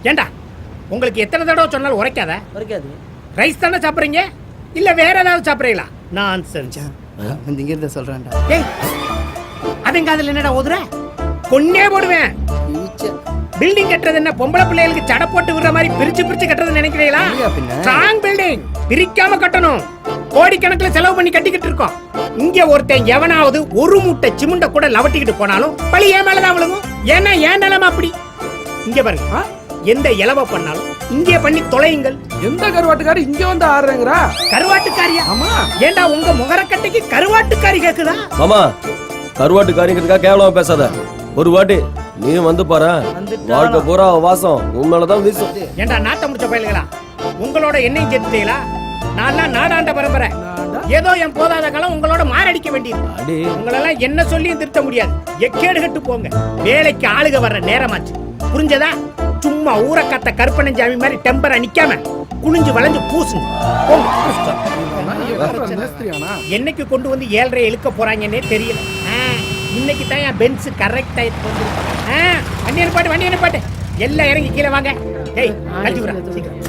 ஏண்டா உங்களுக்கு எத்தனை தடவை சொன்னாலும் உரைக்காத? உரைக்காது. ரைஸ் தானே சாப்பிட்றீங்க இல்ல வேற ஏதாவது சாப்பிட்றீங்களா? நான் இங்க இருந்த சொல்றேன்டா. டேய் அதங்க அதுல என்னடா ஓதுற? கொன்னே போடுவேன். பில்டிங் கட்டுறது என்ன பொம்பளை பிள்ளைகளுக்கு சடை போட்டு விடுற மாதிரி பிரிச்சு பிரிச்சு கட்டுறது நினைக்கிறீங்களா? ஸ்ட்ராங் பில்டிங் பிரிக்காம கட்டணும். கோடிக்கணக்கில் செலவு பண்ணி கட்டிக்கிட்டு இருக்கோம். இங்க ஒருத்தன் எவனாவது ஒரு மூட்டை சிமுண்ட கூட லவட்டிக்கிட்டு போனாலும் பழி ஏன் மேலதான் விழுகும். ஏன்னா ஏன் நிலைமை அப்படி. இங்க பாருங்க, எந்த இலவ பண்ணாலும் இங்கே பண்ணி தொலையுங்கள். எந்த கருவாட்டுக்காரி இங்க வந்து ஆடுறேங்கறா? கருவாட்டுக்காரியா? ஆமா. ஏண்டா உங்க முகரக்கட்டைக்கு கருவாட்டுக்காரி கேக்குதா? ஆமா, கருவாட்டுக்காரிங்கிறதுக்காக கேவலமா பேசாத. ஒரு வாட்டி நீ வந்து பாரு, வாழ்க்கை பூரா வாசம் உண்மையிலதான் வீசும். ஏண்டா நாட்ட முடிச்ச பயல்களா, உங்களோட என்னையும் சேர்த்துட்டீங்களா? நான் நாடாண்ட பரம்பரை. ஏதோ என் போதாத காலம் உங்களோட மாரடிக்க வேண்டியது. உங்களெல்லாம் என்ன சொல்லியும் திருத்த முடியாது. எக்கேடு கட்டு போங்க. வேலைக்கு ஆளுக வர்ற நேரமாச்சு, புரிஞ்சதா? சும்மா ஊரக்காத்த கருப்பணஞ்சாமி மாதிரி டெம்பரா நிக்காம குனிஞ்சு வளைஞ்சு பூசுங்க. என்னைக்கு கொண்டு வந்து 7:30 இழுக்க போறாங்கன்னே தெரியல. இன்னைக்கு தான் என் பென்ஸ் கரெக்ட் டைத்துக்கு வந்து. வண்டி அனுப்பாட்டு எல்லாம் இறங்கி கீழே வாங்க. ஏய் கட்டி விடுறேன் சீக்கிரம்.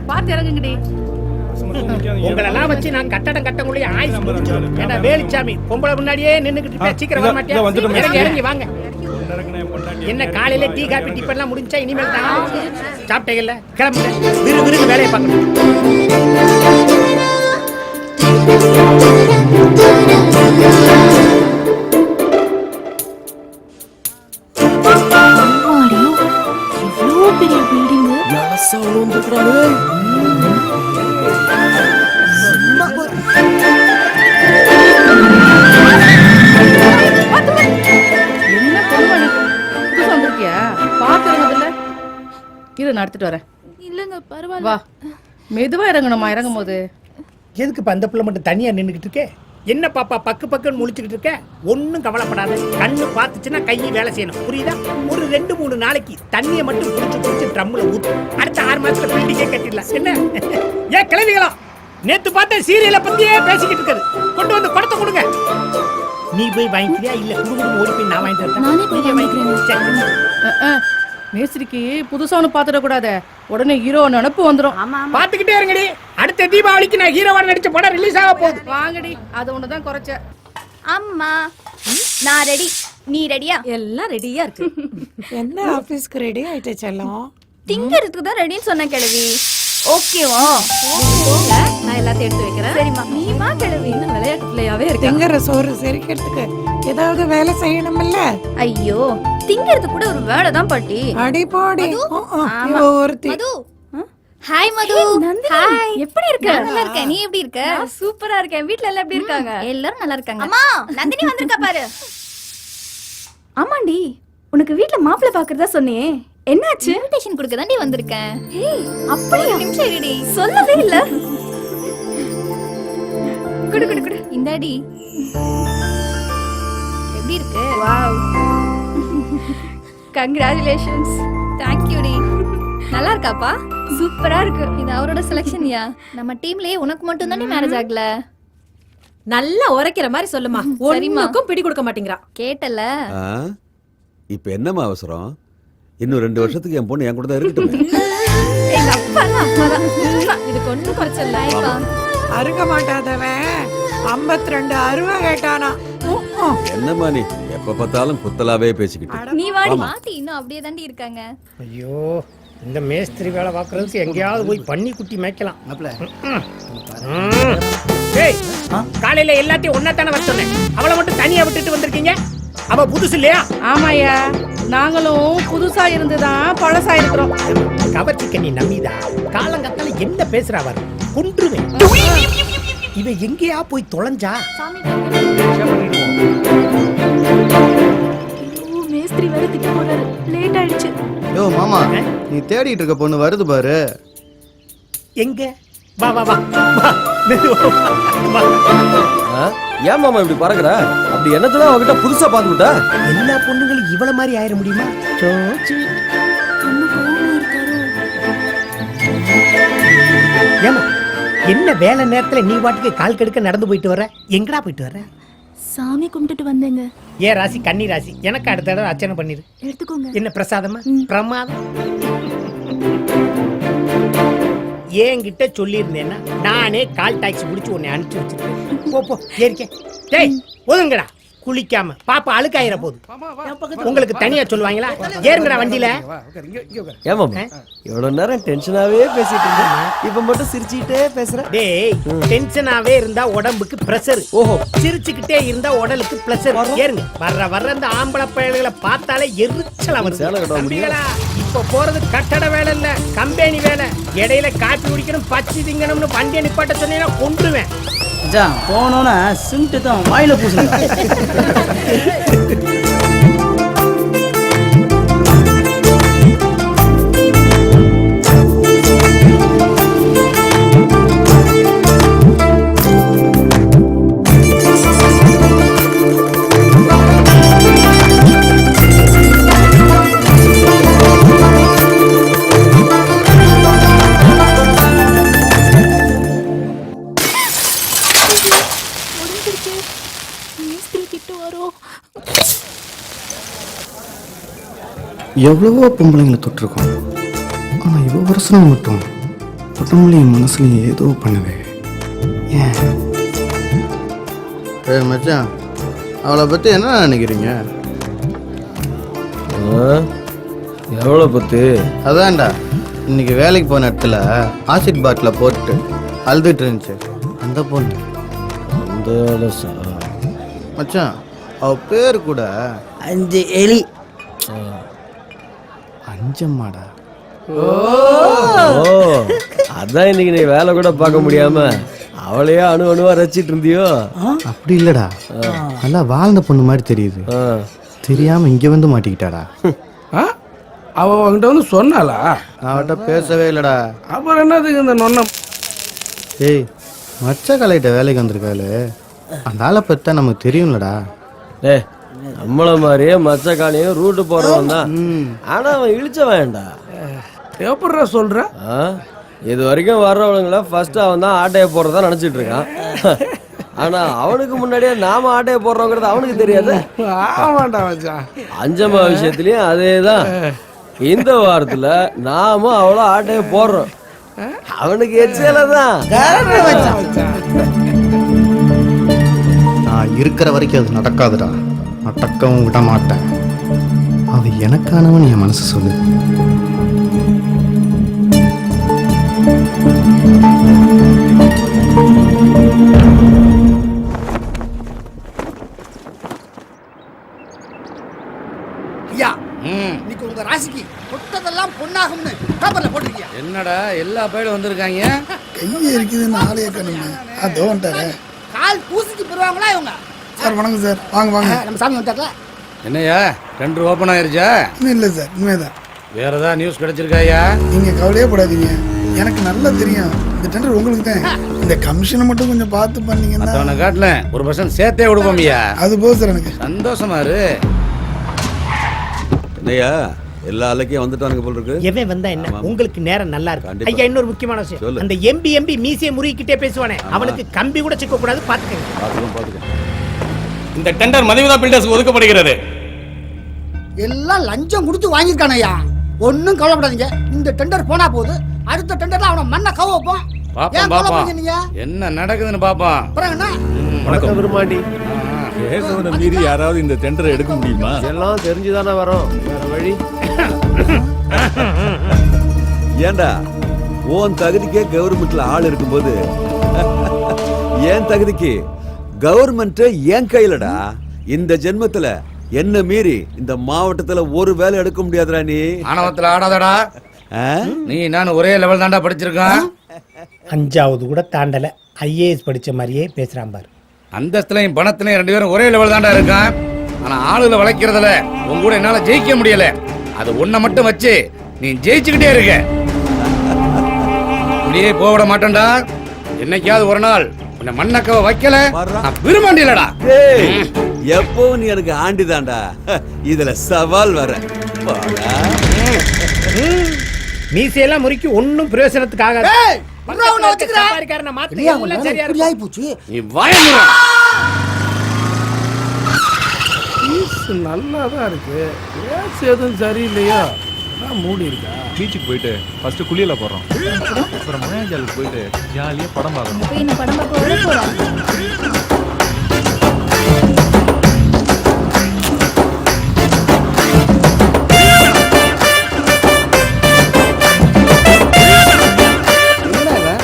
பாத்து இறங்குங்கடி. உங்களெல்லாம் வச்சு நான் கட்டடம் கட்டக்குள்ளே ஆயுசு முடிச்சிடும். ஏன்னா வேலுச்சாமி பொம்பளை முன்னாடியே நின்னுக்கிட்டு சீக்கிரம் வர மாட்டேன். இறங்கி வாங்க. என்ன காலையில டீ காபி டிஃபன் எல்லாம் முடிஞ்சா? இனிமேல் தான் சாப்பிட்டீங்கல்ல, கிளம்புங்க. விறுவிறு வேலையை பார்க்கணும். பெரிய பில்டிங் நடத்திட்டு வரேன். இல்லங்க பரவாயில்ல, வா. மெதுவா இறங்கணுமா? இறங்கும் போது எதுக்கு அந்த பிள்ளை மட்டும் தனியா நின்னுக்கிட்டு இருக்கே? என்ன பாப்பா பக்கு பக்குன்னு முழிச்சுக்கிட்டு இருக்க? ஒன்னும் கவலைப்படாத. கண்ணு பார்த்துச்சுன்னா கையை வேலை செய்யணும், புரியுதா? ஒரு 2-3 நாளைக்கு தண்ணியை மட்டும் குடிச்சு ட்ரம்ல ஊத்து. அடுத்த 6 மாசத்துல பில்டிங்கே கட்டிடலாம். என்ன ஏன் கிளவிகளா? நேத்து பார்த்த சீரியலை பத்தியே பேசிக்கிட்டு இருக்காது. கொண்டு வந்து படத்தை கொடுங்க. நீ போய் வாங்கிக்கிறியா இல்ல குடுகுடு ஓடி போய் நான் வாங்கிட்டு வரேன்? மேஸ்திரிக்கு புதுசானு பாத்துட கூடாது. உடனே ஹீரோ நினைப்பு வந்துரும். பாத்துக்கிட்டே இருங்கடி. அடுத்த தீபாவளிக்கு நான் ஹீரோவா நடிச்ச படம் ரிலீஸ் ஆக போகுது. வாங்கடி, அது ஒண்ணுதான் குறைச்ச. அம்மா நான் ரெடி, நீ ரெடியா? எல்லாம் ரெடியா இருக்கு. என்ன ஆபீஸ்க்கு ரெடி ஆயிட்டே செல்லம்? திங்கிறதுக்கு தான் ரெடின்னு சொன்ன கிழவி. ஓகேவா? நான் எல்லாத்தையும் எடுத்து வைக்கிறேன். சரிம்மா. நீமா கிழவி இன்னும் விளையாட்டு பிள்ளையாவே இருக்கு. திங்கற சோறு செரிக்கிறதுக்கு ஏதாவது வேலை செய்யணும்ல? ஐயோ, திங்கிறதுக்கு கூட ஒரு வேலை தான் பாட்டி. அடி போடி. ஒருத்தி. மது. ஹாய் மது. ஹாய். எப்படி இருக்க? நல்லா இருக்கேன். நீ எப்படி இருக்க? சூப்பரா இருக்கேன். வீட்ல எல்லாம் எப்படி இருக்காங்க? எல்லாரும் நல்லா இருக்காங்க. அம்மா நந்தினி வந்திருக்கா பாரு. ஆமாண்டி, உனக்கு வீட்ல மாப்பிள்ளை பாக்குறதா சொன்னியே, என்னாச்சு? இன்விடேஷன் கொடுக்க தாண்டி வந்திருக்கேன். ஏய் அப்படியே நிமிஷம் இருடி, சொல்லவே இல்ல. குடு குடு குடு. இந்தாடி. எப்படி இருக்கு? வாவ். கங்க்ராச்சுலேஷன்ஸ். Thank you டி. நல்லா இருக்காப்பா? சூப்பரா இருக்கு. இது அவரோட செலக்ஷன்யா. நம்ம டீம்லயே உனக்கு மட்டும் தானே மேரேஜ் ஆகல. நல்லா உரைக்கிற மாதிரி சொல்லுமா. ஒண்ணுக்கும் பிடி கொடுக்க மாட்டேங்கறா. கேட்டல. இப்போ என்னமா அவசரம்? இன்னும் 2 வருஷத்துக்கு என் பொண்ணு என் கூட தான் இருக்கட்டும். எங்க அப்பா தான். இது கொண்டு குறைச்சல. அருக மாட்டாதவன் 52 அருவா கேட்டானா? என்னம்மா நீ எப்ப பார்த்தாலும் குத்தலாவே பேசிக்கிட்டு. நீ வாடி. மாத்தி இன்னும் அப்படியே தாண்டி இருக்காங்க. ஐயோ, இந்த மேஸ்திரி வேலை பார்க்கறதுக்கு எங்கேயாவது போய் பண்ணி குட்டி மேய்க்கலாம். ஏய், காலையில எல்லாத்தையும் ஒன்னா தானே வர சொன்னேன். அவளை மட்டும் தனியா விட்டுட்டு வந்திருக்கீங்க. அவ புதுசு இல்லையா? ஆமாயா, நாங்களும் புதுசா இருந்துதான் பழசா இருக்கிறோம். கவர்ச்சிக்க நீ நம்பிதா? காலங்கத்தால என்ன பேசுறா பாரு, கொன்றுவேன். இவ எங்கேயா போய் தொலைஞ்சா? மேஸ்திரி வேற திட்ட போறாரு. லேட் ஆயிடுச்சு. யோ மாமா, நீ தேடிட்டு இருக்க பொண்ணு வருது பாரு. எங்க? வா வா வா. ஏன் மாமா இப்படி பறக்குற? அப்படி என்னதான் அவகிட்ட புதுசா பாத்துக்கிட்ட? எல்லா பொண்ணுங்களும் இவ்வளவு மாதிரி ஆயிட முடியுமா? ஏமா, என்ன வேலை நேரத்துல நீ பாட்டுக்கு கால் கெடுக்க நடந்து போயிட்டு வர? எங்கடா போயிட்டு வர? சாமி கும்பிட்டுட்டு வந்தேங்க. ஏன் ராசி கன்னி ராசி. எனக்கு அடுத்த தடவை அர்ச்சனை பண்ணிரு. எடுத்துக்கோங்க. என்ன பிரசாதமா? பிரமாதம். என்கிட்ட சொல்லியிருந்தேன்னா நானே கால் டாக்ஸி பிடிச்சி உன்னை அனுப்பிச்சு வச்சிருக்கேன். போ ஏறிக்க. டேய் ஒதுங்கடா. குளிக்காம பாப்பா அழுக்காயிர போகுது. உங்களுக்கு தனியா சொல்லுவாங்களா? ஏறுங்கடா வண்டியில. ஏமா எவ்வளவு நேரம் டென்ஷனாவே பேசிட்டு இருந்தேன், இப்ப மட்டும் சிரிச்சுக்கிட்டே பேசுற. டேய் டென்ஷனாவே இருந்தா உடம்புக்கு பிரஷர். ஓஹோ. சிரிச்சுக்கிட்டே இருந்தா உடலுக்கு பிரஷர். ஏறுங்க. வர்ற இந்த ஆம்பளை பயல்களை பார்த்தாலே எரிச்சலா சேலை கட்ட வருது. தம்பிகளா, இப்ப போறது கட்டட வேலை இல்ல, கம்பெனி வேலை. இடையில காப்பி குடிக்கணும், பச்சி திங்கணும்னு வண்டியை நிப்பாட்ட சொன்னீங்கன்னா கொன்றுவேன். போனோன்னா சிமெண்ட் தான் வாயில பூசணும். எவ்வளவோ பொம்பளைங்களை தொட்டிருக்கோம், ஆனா இவ்வளோ வருஷம் மட்டும் உடம்புலையும் மனசுலையும் ஏதோ பண்ணுது. ஏன்? மச்சான், அவளை பத்தி என்ன நினைக்கிறீங்க? எவ்வளோ பத்து? அதான்டா, இன்னைக்கு வேலைக்கு போன இடத்துல ஆசிட் பாட்டில போட்டு அழுதுட்டு இருந்துச்சு அந்த பொண்ணு. அந்த மச்சான், அவ பேர் கூட 5 எலி. அஞ்சம்மாடா. ஓ, அதான் இன்னைக்கு நீ வேலை கூட பார்க்க முடியாம அவளையே அணுவா ரசிச்சிட்டு இருந்தியோ? அப்படி இல்லடா, நல்லா வாழ்ந்த பொண்ணு மாதிரி தெரியுது. தெரியாம இங்க வந்து மாட்டிக்கிட்டாடா. அவ அவங்கிட்ட வந்து சொன்னாளா? நான் அவட்ட பேசவே இல்லடா. அப்புறம் என்னதுக்கு இந்த நொன்னம்? ஏய், மச்ச கலையிட்ட வேலைக்கு வந்திருக்காளு, அந்த ஆளை பத்தா நமக்கு தெரியும்லடா. ஏ, நம்மள மாதிரியே மச்சக்காலையும் ரூட்டு போறவன் தான். ஆனா அவன் இழிச்ச வேண்டா. எப்படிடா சொல்ற? இது வரைக்கும் வர்றவனுங்கள ஃபர்ஸ்ட் அவன் தான் ஆட்டைய போடுறதா நினைச்சிட்டு இருக்கான். ஆனா அவனுக்கு முன்னாடியே நாம ஆட்டைய போடுறோங்கிறது அவனுக்கு தெரியாது. ஆமாண்டா மச்சான். அஞ்சம்மா விஷயத்திலயும் அதேதான். இந்த வாரத்துல நாம அவ்வளோ ஆட்டைய போடுறோம், அவனுக்கு எச்சல தான். நான் இருக்கிற வரைக்கும் அது நடக்காதுடா, நடக்கவும் விட மாட்டேன். அது எனக்கானவன் என் மனசு சொல்லு. ஐயா, இன்னைக்கு உங்க ராசிக்கு தொட்டதெல்லாம் பொன்னாகும்னு பேப்பர்ல போட்டிருக்கியா? என்னடா எல்லா பேரும் வந்திருக்காங்க? கையே இருக்குதுன்னு ஆளைய கணுங்க. அதோ வந்துட்டாரு. கால் பூசிக்கு போடுவாங்களா இவங்க? சார் வணக்கம் சார், வாங்க வாங்க. நம்ம சாமி வந்துட்டாங்களா? என்னையா டெண்டர் ஓப்பன் ஆயிருச்சா? இன்னும் இல்லை சார், இனிமேதான். வேற ஏதாவது நியூஸ் கிடைச்சிருக்காயா? நீங்க கவலையே படாதீங்க, எனக்கு நல்லா தெரியும் இந்த டெண்டர் உங்களுக்கு தான். இந்த கமிஷனை மட்டும் கொஞ்சம் பார்த்து பண்ணீங்கன்னா அவனை காட்டல 1% சேர்த்தே கொடுப்போம்யா. அது போதும் சார், எனக்கு சந்தோஷமா இரு. என்னையா எல்லா அலைக்கும் வந்துட்டானுங்க போல இருக்கு. எவன் வந்தா என்ன, உங்களுக்கு நேரம் நல்லா இருக்கு. கண்டிப்பா. ஐயா, இன்னொரு முக்கியமான விஷயம், சொல்லு. அந்த எம்பி மீசியை முறுக்கிட்டே பேசுவானே, அவனுக்கு கம்பி கூட சிக்க கூடாது, பாத்துக்கங்க. பாத்துக்கோ. இந்த டெண்டர் மதிவதா பில்டர்ஸ் ஒதுக்கப்படுகிறது. எல்லாம் லஞ்சம் கொடுத்து வாங்கிருக்கானயா. ஒன்னும் கவலைப்படாதீங்க, இந்த டெண்டர் போனா போகுது, அடுத்த டெண்டர்ல அவன மண்ண கவ வைப்போம். பாப்போம் பாப்போம் என்ன நடக்குதுன்னு பாப்போம். அப்புறம் என்ன? வணக்கம் விரும்மாண்டி. கேசவனை மீறி யாராவது இந்த டெண்டரை எடுக்க முடியுமா? எல்லாம் தெரிஞ்சுதானே வரோம், வேற வழி. ஏண்டா உன் தகுதிக்கே கவர்மெண்ட்ல ஆள் இருக்கும்போது ஏன் தகுதிக்கு கவர்மெண்ட் ஏன் கையிலடா? இந்த ஜென்மத்துல என்ன மீறி இந்த மாவட்டத்துல ஒரு வேலை எடுக்க முடியாதுடா. நீ ஆணவத்துல ஆடாதடா. நீ நான் ஒரே லெவல் தான்டா படிச்சிருக்கான். 5வது கூட தாண்டல, ஐஏஎஸ் படிச்ச மாதிரியே பேசுறான் பாரு. அந்தஸ்துலையும் பணத்திலையும் 2 பேரும் ஒரே லெவல் தான்டா இருக்கான். ஆனா ஆளுல வளைக்கிறதுல உங்க கூட என்னால ஜெயிக்க முடியல. அது ஒன்ன மட்டும் வச்சு நீ ஜெயிச்சுக்கிட்டே இருக்க. அப்படியே போவிட மாட்டேன்டா. என்னைக்காவது ஒரு நாள் உன்னை மண்ணக்கவ வைக்கல விரும்பாண்டிலடா. எப்பவும் நீ எனக்கு ஆண்டிதான்டா, இதுல சவால் வர. மீசையெல்லாம் முறுக்கி ஒன்னும் பிரயோசனத்துக்காக நீ வாய மூடு. நல்லா தான் இருக்கு கேஸ் எதுவும் சரியில்லையா மூடி இருக்கா? பீச்சுக்கு போயிட்டு ஃபர்ஸ்ட் குளியல போடுறோம், அப்புறம் மயாஜாலுக்கு போயிட்டு ஜாலியா படம் பார்க்கணும். போய் இந்த படம் பார்க்க வர போறோம்.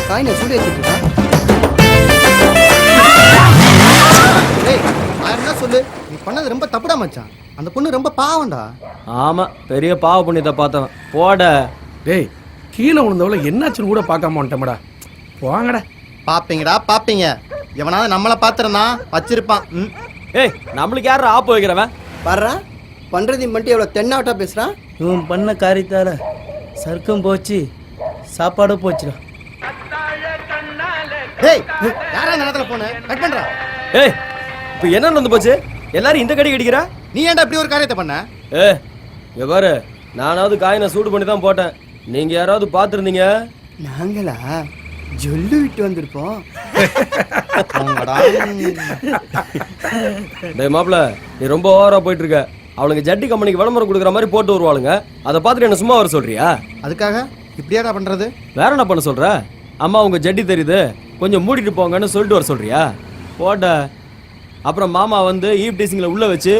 காயினை சூடு வச்சுட்டு இருக்கா? ஏய், என்ன சொல்லு, நீ பண்ணது ரொம்ப தப்புடா மச்சான். அந்த பொண்ணு ரொம்ப பாவம்டா. ஆமா, பெரிய பாவ புண்ணியத்தை பார்த்தவன். போட. டேய், கீழே விழுந்தவள என்னாச்சுன்னு கூட பார்க்காம வந்துட்டோம்டா. போங்கடா. பாப்பீங்கடா பாப்பீங்க. எவனாவது நம்மளை பாத்துறனா வச்சிருப்பான். ஏய், நம்மளுக்கு யாரும் ஆப்பு வைக்கிறவன்? பாரு பண்றதையும் மட்டும் எவ்வளவு தென்னாவட்டா பேசுறான். இவன் பண்ண காரியத்தால சர்க்கம் போச்சு, சாப்பாடும் போச்சுடா. டேய், யாரா இந்த நேரத்துல போன? கட் பண்றா. ஏய், இப்போ என்ன நடந்து போச்சு? எல்லாரும் இந்த கடி கடிக்கிறா? நீ ஏன்டா இப்படி ஒரு காரியத்தை பண்ண? இங்க பாரு, நானாவது காயினை சூடு பண்ணி தான் போட்டேன். நீங்க யாராவது பார்த்துருந்தீங்க? நாங்களா ஜொல்லு விட்டு வந்திருப்போம். டேய் மாப்ள, நீ ரொம்ப ஓவரா போயிட்டு இருக்க. அவளுங்க ஜட்டி கம்பெனிக்கு விளம்பரம் கொடுக்குற மாதிரி போட்டு வருவாளுங்க. அதை பார்த்துட்டு என்ன சும்மா வர சொல்றியா? அதுக்காக இப்படியாடா பண்றது? வேற என்ன பண்ண சொல்ற? அம்மா உங்க ஜட்டி தெரியுது, கொஞ்சம் மூடிட்டு போங்கன்னு சொல்லிட்டு வர சொல்றியா? போட்ட. அப்புறம் மாமா வந்து ஈவ் டீசிங்ல உள்ள வச்சு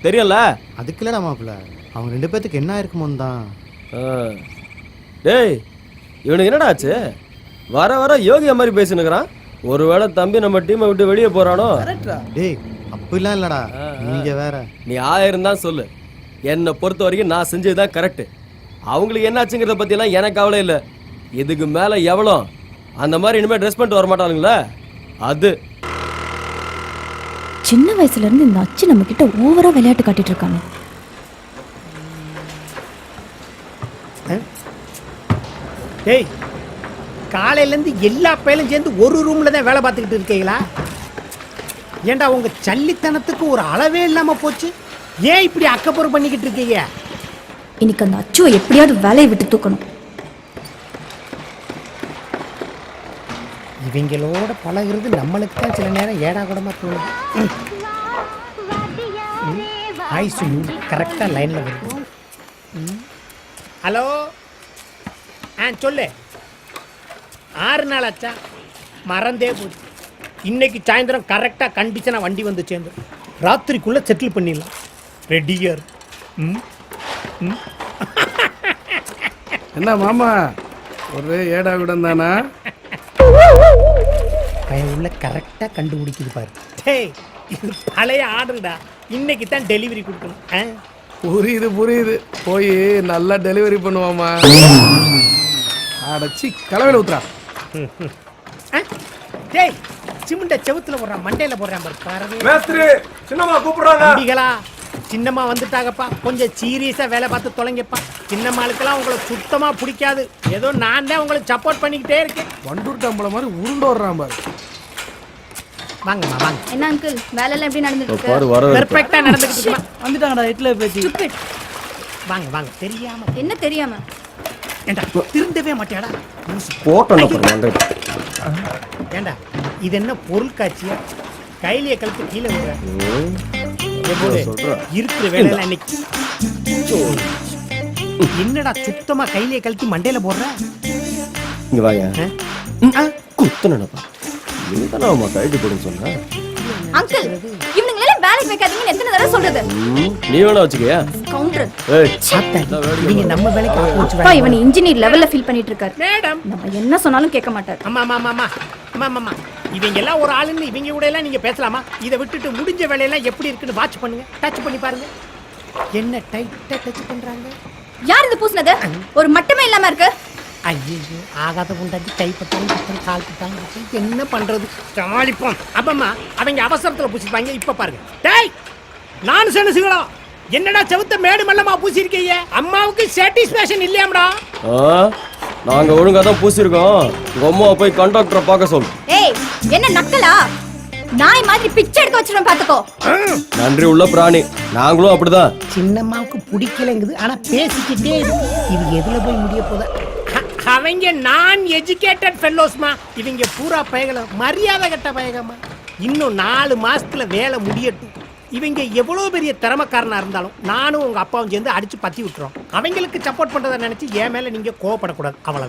தெரியல. அதுக்குல மாப்பிள்ள, அவங்க ரெண்டு பேத்துக்கு என்ன இருக்குமோன்னு தான். டேய், இவனுக்கு என்னடா ஆச்சு? வர வர யோகியா மாதிரி பேசினுக்கிறான். ஒருவேளை தம்பி நம்ம டீமை விட்டு வெளியே போறானோ? டேய், அப்படிலாம் இல்லடா, நீங்க வேற. நீ 1000 தான் சொல்லு, என்னை பொறுத்த வரைக்கும் நான் செஞ்சதுதான் கரெக்ட். அவங்களுக்கு என்னாச்சுங்கிறத பத்தியெல்லாம் எனக்கு கவலை இல்லை. இதுக்கு மேல எவ்வளோ அந்த மாதிரி இனிமேல் ட்ரெஸ் பண்ணிட்டு வர மாட்டானுங்களே, அது. சின்ன வயசுல இருந்து இந்த அச்சு நம்ம கிட்ட ஓவரா விளையாட்டு காட்டிட்டு இருக்காங்க. டேய், காலையிலேருந்து எல்லா பேரும் சேர்ந்து ஒரு ரூம்ல தான் வேலை பார்த்துக்கிட்டு இருக்கீங்களா? ஏண்டா உங்க சல்லித்தனத்துக்கு ஒரு அளவே இல்லாம போச்சு. ஏன் இப்படி அக்கப்புறம் பண்ணிக்கிட்டு இருக்கீங்க? இன்னைக்கு அந்த அச்சுவை எப்படியாவது வேலையை விட்டு தூக்கணும். இவங்களோட பழகிறது நம்மளுக்கு தான் சில நேரம் ஏடா கூடமா தோணுது. ஐசியூ கரெக்டாக லைனில் வருது. ஹலோ, சொல்லு. 6 நாள் ஆச்சா? மறந்தே போச்சு. இன்னைக்கு சாயந்தரம் கரெக்டாக கண்டிஷனாக வண்டி வந்து சேர்ந்துடும். ராத்திரிக்குள்ளே செட்டில் பண்ணிடலாம். ரெடியர். என்ன மாமா, ஒரு ஏடா விடம் தானா? பையன் உள்ள கரெக்டாக கண்டுபிடிக்குது பாரு. டேய், இது பழைய ஆர்டருடா. இன்னைக்கு தான் டெலிவரி கொடுக்கணும். புரியுது புரியுது. போய் நல்லா டெலிவரி பண்ணுவாமா. அடச்சி கலவையில் ஊத்துறா. டேய், சிமெண்ட செவுத்துல போடுறான், மண்டையில போடுறான் பாரு. மேஸ்திரி, சின்னம்மா கூப்பிடுறாங்க. தம்பிகளா, சின்னம்மா வந்துட்டாங்கப்பா. கொஞ்சம் சீரியஸா வேலை பார்த்து தொலைங்கப்பா. சின்னம்மாளுக்கெல்லாம் உங்களை சுத்தமா பிடிக்காது. ஏதோ நான் தான் உங்களுக்கு சப்போர்ட் பண்ணிக்கிட்டே இருக்கேன். வண்டூர் டம்பளம் மாதிரி உருண்டு வர்றான் பாரு. வாங்கம்மா வாங்க. என்ன அங்கிள், வேலை எல்லாம் எப்படி நடந்துட்டு பாரு, வர இருக்கு? பெர்ஃபெக்ட்டா நடந்துட்டு இருக்குமா? வந்துட்டாங்கடா இட்ல பேசி. வாங்க வாங்க. தெரியாம என்ன தெரியாம? ஏண்டா திருந்தவே மாட்டியாடா? போட்டோம். ஏண்டா இது என்ன பொருள் காட்சியா? கையிலேயே கழுத்து கீழே விடுற. இருக்கிற வேலையெல்லாம் இன்னைக்கு என்னடா சுத்தமா கையிலேயே கழுத்தி மண்டையில போடுற? இங்க வாங்க. குத்துனப்பா, நீதானம்மா கைது போடுன்னு சொன்ன. அங்கிள், இவனுங்கள வேலைக்கு வைக்காதீங்கன்னு எத்தனை தடவை சொல்றது? நீ வேணா வச்சுக்கயா? கவுண்டர். நீங்க நம்ம வேலைக்கு போச்சு. அப்பா இவன் இன்ஜினியர் லெவல்ல ஃபீல் பண்ணிட்டு இருக்காரு. மேடம், நம்ம என்ன சொன்னாலும் கேட்க மாட்டார். அம்மா அம்மா அம்மா அம்மா அம்மா, இவங்க எல்லாம் ஒரு ஆளுன்னு இவங்க கூட எல்லாம் நீங்க பேசலாமா? இதை விட்டுட்டு முடிஞ்ச வேலையெல்லாம் எப்படி இருக்குன்னு வாட்ச் பண்ணுங்க, டச் பண்ணி பாருங்க. என்ன டைட்டா டச் பண்றாங்க? யார் இது பூசினது? ஒரு மட்டமே இல்லாம இருக்கு. ஐயோ, ஆகாத உண்டாக்கி கைப்பட்டாலும் கால் பட்டாலும் என்ன பண்றது? சாலிப்போம். அப்பம்மா அவங்க அவசரத்துல பூசிப்பாங்க. இப்ப பாருங்க. டேய், நான் சொன்னீங்களா? என்னடா செவுத்த மேடு மல்லமா பூசிருக்கீங்க? அம்மாவுக்கு சாட்டிஸ்ஃபேக்ஷன் இல்லையாம்டா? நாங்க ஒழுங்கா தான் பூசிருக்கோம். உங்க அம்மாவை போய் கண்டக்டரை பார்க்க சொல்லு. ஏய், என்ன நக்கலா? நாய் மாதிரி பிச்சை எடுக்க வச்சிரும் பாத்துக்கோ. நன்றி உள்ள பிராணி, நாங்களும் அப்படிதான். சின்னம்மாவுக்கு பிடிக்கலங்குது, ஆனா பேசிக்கிட்டே இருக்கு. இது எதுல போய் முடிய போதா? அவங்க நான் எஜுகேட்டட் ஃபெல்லோஸ்மா. இவங்க பூரா பயகல மரியாதை கட்ட பயகமா. இன்னும் 4 மாசத்துல வேலை முடியட்டும். இவங்க எவ்வளவு பெரிய திறமைக்காரனா இருந்தாலும் நானும் உங்க அப்பாவும் சேர்ந்து அடிச்சு பத்தி விட்டுறோம். அவங்களுக்கு சப்போர்ட் பண்றதை நினைச்சு என் மேல நீங்க கோவப்படக்கூடாது, அவ்வளவுதான்.